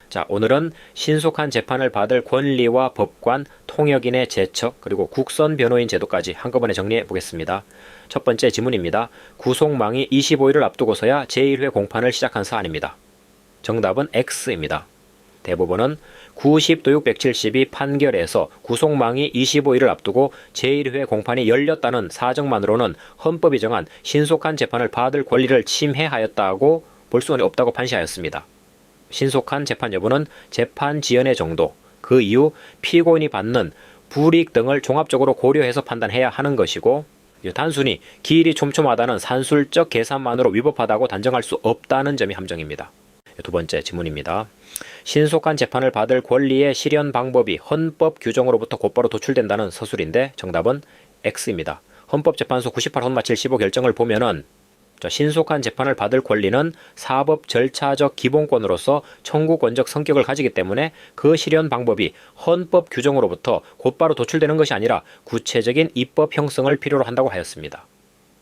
자, 오늘은 신속한 재판을 받을 권리와 법관, 통역인의 제척, 그리고 국선 변호인 제도까지 한꺼번에 정리해 보겠습니다. 첫 번째 지문입니다. 구속망이 25일을 앞두고서야 제1회 공판을 시작한 사안입니다. 정답은 X입니다. 대법원은 90도육 172 판결에서 구속망이 25일을 앞두고 제1회 공판이 열렸다는 사정만으로는 헌법이 정한 신속한 재판을 받을 권리를 침해하였다고 볼 수는 없다고 판시하였습니다. 신속한 재판 여부는 재판 지연의 정도, 그 이후 피고인이 받는 불이익 등을 종합적으로 고려해서 판단해야 하는 것이고, 단순히 기일이 촘촘하다는 산술적 계산만으로 위법하다고 단정할 수 없다는 점이 함정입니다. 두 번째 지문입니다. 신속한 재판을 받을 권리의 실현 방법이 헌법 규정으로부터 곧바로 도출된다는 서술인데 정답은 X입니다. 헌법재판소 98혼마 75 결정을 보면은 신속한 재판을 받을 권리는 사법 절차적 기본권으로서 청구권적 성격을 가지기 때문에 그 실현 방법이 헌법 규정으로부터 곧바로 도출되는 것이 아니라 구체적인 입법 형성을 필요로 한다고 하였습니다.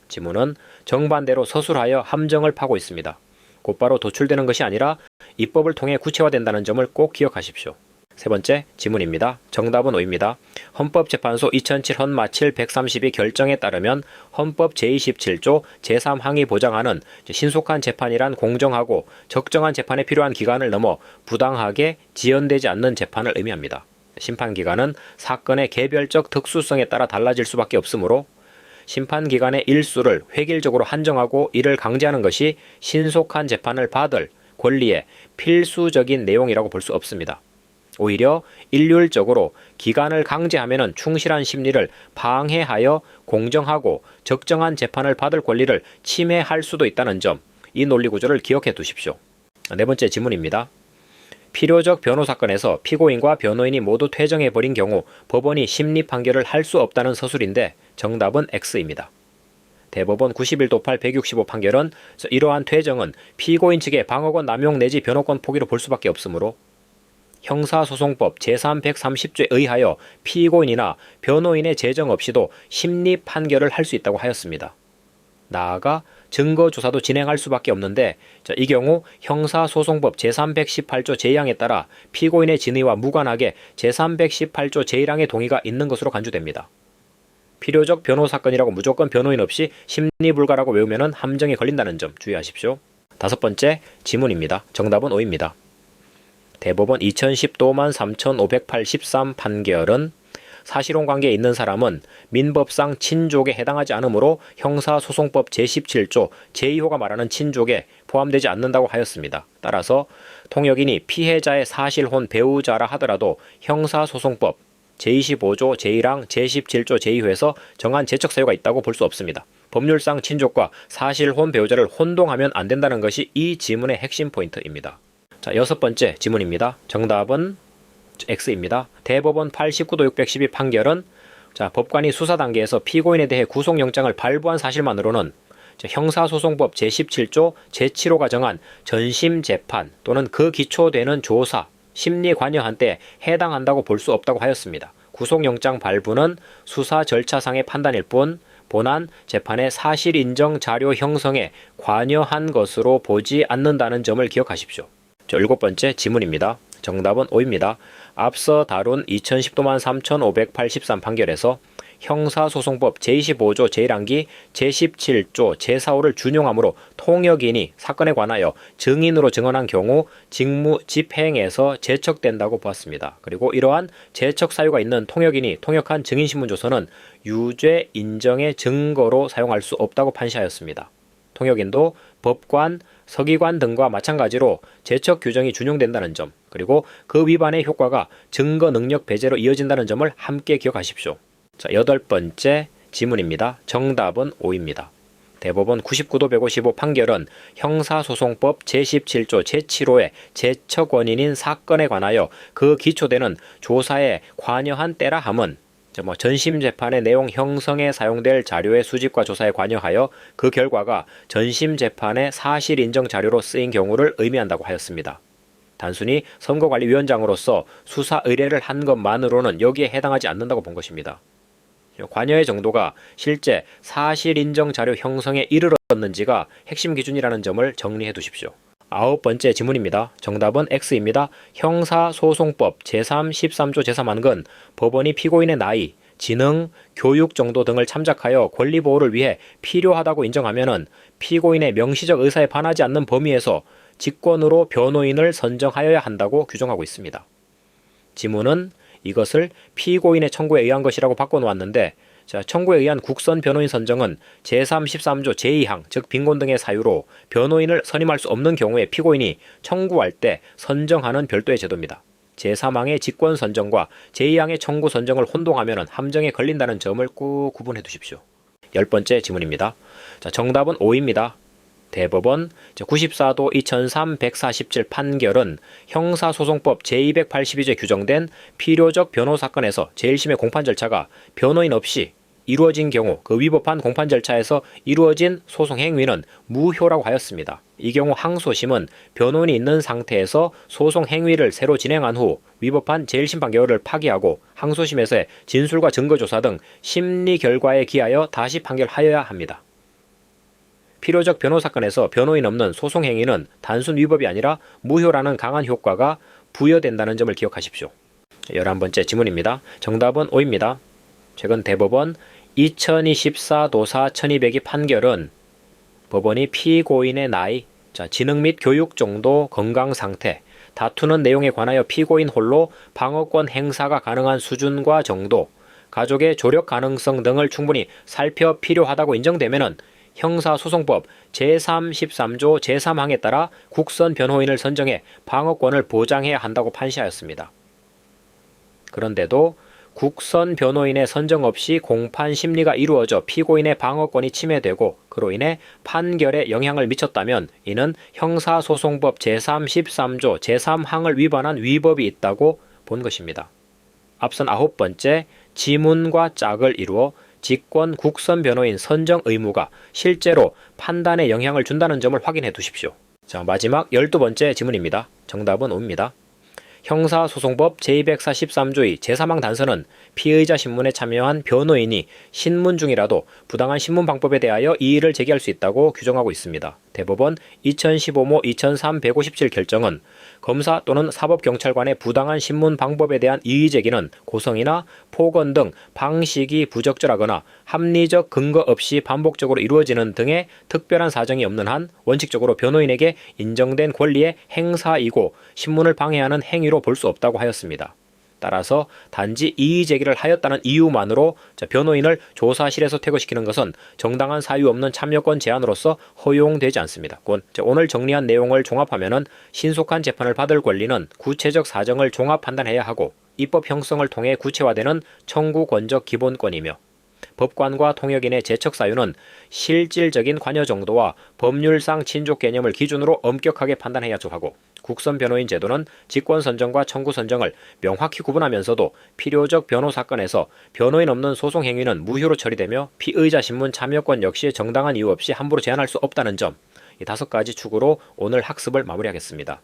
지문은 정반대로 서술하여 함정을 파고 있습니다. 곧바로 도출되는 것이 아니라 입법을 통해 구체화된다는 점을 꼭 기억하십시오. 세 번째 지문입니다. 정답은 O입니다. 헌법재판소 2007 헌마 7 132 결정에 따르면 헌법 제27조 제3항이 보장하는 신속한 재판이란 공정하고 적정한 재판에 필요한 기간을 넘어 부당하게 지연되지 않는 재판을 의미합니다. 심판기간은 사건의 개별적 특수성에 따라 달라질 수밖에 없으므로 심판기간의 일수를 획일적으로 한정하고 이를 강제하는 것이 신속한 재판을 받을 권리의 필수적인 내용이라고 볼 수 없습니다. 오히려 일률적으로 기간을 강제하면 충실한 심리를 방해하여 공정하고 적정한 재판을 받을 권리를 침해할 수도 있다는 점, 이 논리구조를 기억해 두십시오. 네 번째 지문입니다. 필요적 변호 사건에서 피고인과 변호인이 모두 퇴정해버린 경우 법원이 심리 판결을 할 수 없다는 서술인데 정답은 X입니다. 대법원 91도 8 165 판결은 이러한 퇴정은 피고인 측의 방어권 남용 내지 변호권 포기로 볼 수밖에 없으므로 형사소송법 제330조에 의하여 피고인이나 변호인의 제정 없이도 심리 판결을 할 수 있다고 하였습니다. 나아가 증거조사도 진행할 수밖에 없는데 이 경우 형사소송법 제318조 제2항에 따라 피고인의 진의와 무관하게 제318조 제1항의 동의가 있는 것으로 간주됩니다. 필요적 변호 사건이라고 무조건 변호인 없이 심리 불가라고 외우면 함정에 걸린다는 점 주의하십시오. 다섯 번째 지문입니다. 정답은 O입니다. 대법원 2010도만 3583 판결은 사실혼 관계에 있는 사람은 민법상 친족에 해당하지 않으므로 형사소송법 제17조 제2호가 말하는 친족에 포함되지 않는다고 하였습니다. 따라서 통역인이 피해자의 사실혼 배우자라 하더라도 형사소송법 제25조 제1항 제17조 제2호에서 정한 제척 사유가 있다고 볼 수 없습니다. 법률상 친족과 사실혼 배우자를 혼동하면 안 된다는 것이 이 지문의 핵심 포인트입니다. 자, 여섯 번째 지문입니다. 정답은 X입니다. 대법원 89도 612 판결은 법관이 수사 단계에서 피고인에 대해 구속영장을 발부한 사실만으로는 형사소송법 제17조 제7호가 정한 전심재판 또는 그 기초되는 조사, 심리 관여한 때 해당한다고 볼 수 없다고 하였습니다. 구속영장 발부는 수사 절차상의 판단일 뿐 본안 재판의 사실인정 자료 형성에 관여한 것으로 보지 않는다는 점을 기억하십시오. 일곱 번째 지문입니다. 정답은 O입니다. 앞서 다룬 2010도만 3583 판결에서 형사소송법 제25조 제1항기 제17조 제4호를 준용하므로 통역인이 사건에 관하여 증인으로 증언한 경우 직무 집행에서 제척된다고 보았습니다. 그리고 이러한 제척 사유가 있는 통역인이 통역한 증인신문조서는 유죄 인정의 증거로 사용할 수 없다고 판시하였습니다. 통역인도 법관, 서기관 등과 마찬가지로 제척 규정이 준용된다는 점, 그리고 그 위반의 효과가 증거 능력 배제로 이어진다는 점을 함께 기억하십시오. 자, 여덟 번째 지문입니다. 정답은 O입니다. 대법원 99도 155 판결은 형사소송법 제17조 제7호의 제척 원인인 사건에 관하여 그 기초되는 조사에 관여한 때라 함은 전심재판의 내용 형성에 사용될 자료의 수집과 조사에 관여하여 그 결과가 전심재판의 사실인정 자료로 쓰인 경우를 의미한다고 하였습니다. 단순히 선거관리위원장으로서 수사 의뢰를 한 것만으로는 여기에 해당하지 않는다고 본 것입니다. 관여의 정도가 실제 사실인정 자료 형성에 이르렀는지가 핵심 기준이라는 점을 정리해 두십시오. 9번째 지문입니다. 정답은 X입니다. 형사소송법 제3, 13조 제3항은 법원이 피고인의 나이, 지능, 교육 정도 등을 참작하여 권리보호를 위해 필요하다고 인정하면 피고인의 명시적 의사에 반하지 않는 범위에서 직권으로 변호인을 선정하여야 한다고 규정하고 있습니다. 지문은 이것을 피고인의 청구에 의한 것이라고 바꿔놓았는데, 청구에 의한 국선 변호인 선정은 제3, 13조 제2항, 즉 빈곤 등의 사유로 변호인을 선임할 수 없는 경우에 피고인이 청구할 때 선정하는 별도의 제도입니다. 제3항의 직권 선정과 제2항의 청구 선정을 혼동하면 함정에 걸린다는 점을 꼭 구분해 두십시오. 10번째 지문입니다. 정답은 O입니다. 대법원 94도 2003 147 판결은 형사소송법 제282조에 규정된 필요적 변호 사건에서 제1심의 공판 절차가 변호인 없이 이루어진 경우 그 위법한 공판 절차에서 이루어진 소송 행위는 무효라고 하였습니다. 이 경우 항소심은 변호인이 있는 상태에서 소송 행위를 새로 진행한 후 위법한 제1심 판결을 파기하고 항소심에서의 진술과 증거조사 등 심리 결과에 기하여 다시 판결하여야 합니다. 필요적 변호 사건에서 변호인 없는 소송 행위는 단순 위법이 아니라 무효라는 강한 효과가 부여된다는 점을 기억하십시오. 11번째 지문입니다. 정답은 O입니다. 최근 대법원 2024 도사 1202 판결은 법원이 피고인의 나이, 지능 및 교육 정도, 건강 상태, 다투는 내용에 관하여 피고인 홀로 방어권 행사가 가능한 수준과 정도, 가족의 조력 가능성 등을 충분히 살펴 필요하다고 인정되면 형사소송법 제3, 13조 제3항에 따라 국선 변호인을 선정해 방어권을 보장해야 한다고 판시하였습니다. 그런데도 국선 변호인의 선정 없이 공판 심리가 이루어져 피고인의 방어권이 침해되고 그로 인해 판결에 영향을 미쳤다면 이는 형사소송법 제3, 13조 제3항을 위반한 위법이 있다고 본 것입니다. 앞선 9번째 지문과 짝을 이루어 직권 국선 변호인 선정 의무가 실제로 판단에 영향을 준다는 점을 확인해 두십시오. 마지막 12번째 지문입니다. 정답은 O입니다. 형사소송법 제243조의 제3항 단서는 피의자 신문에 참여한 변호인이 신문 중이라도 부당한 신문 방법에 대하여 이의를 제기할 수 있다고 규정하고 있습니다. 대법원 2015모 2003 157 결정은 검사 또는 사법경찰관의 부당한 신문 방법에 대한 이의 제기는 고성이나 폭언 등 방식이 부적절하거나 합리적 근거 없이 반복적으로 이루어지는 등의 특별한 사정이 없는 한 원칙적으로 변호인에게 인정된 권리의 행사이고 신문을 방해하는 행위로 볼 수 없다고 하였습니다. 따라서 단지 이의 제기를 하였다는 이유만으로 변호인을 조사실에서 퇴거시키는 것은 정당한 사유 없는 참여권 제한으로서 허용되지 않습니다. 오늘 정리한 내용을 종합하면 신속한 재판을 받을 권리는 구체적 사정을 종합 판단해야 하고 입법 형성을 통해 구체화되는 청구권적 기본권이며 법관과 통역인의 제척 사유는 실질적인 관여 정도와 법률상 친족 개념을 기준으로 엄격하게 판단해야 하고 국선 변호인 제도는 직권 선정과 청구 선정을 명확히 구분하면서도 필요적 변호 사건에서 변호인 없는 소송 행위는 무효로 처리되며 피의자 신문 참여권 역시 정당한 이유 없이 함부로 제한할 수 없다는 점, 이 5가지 축으로 오늘 학습을 마무리하겠습니다.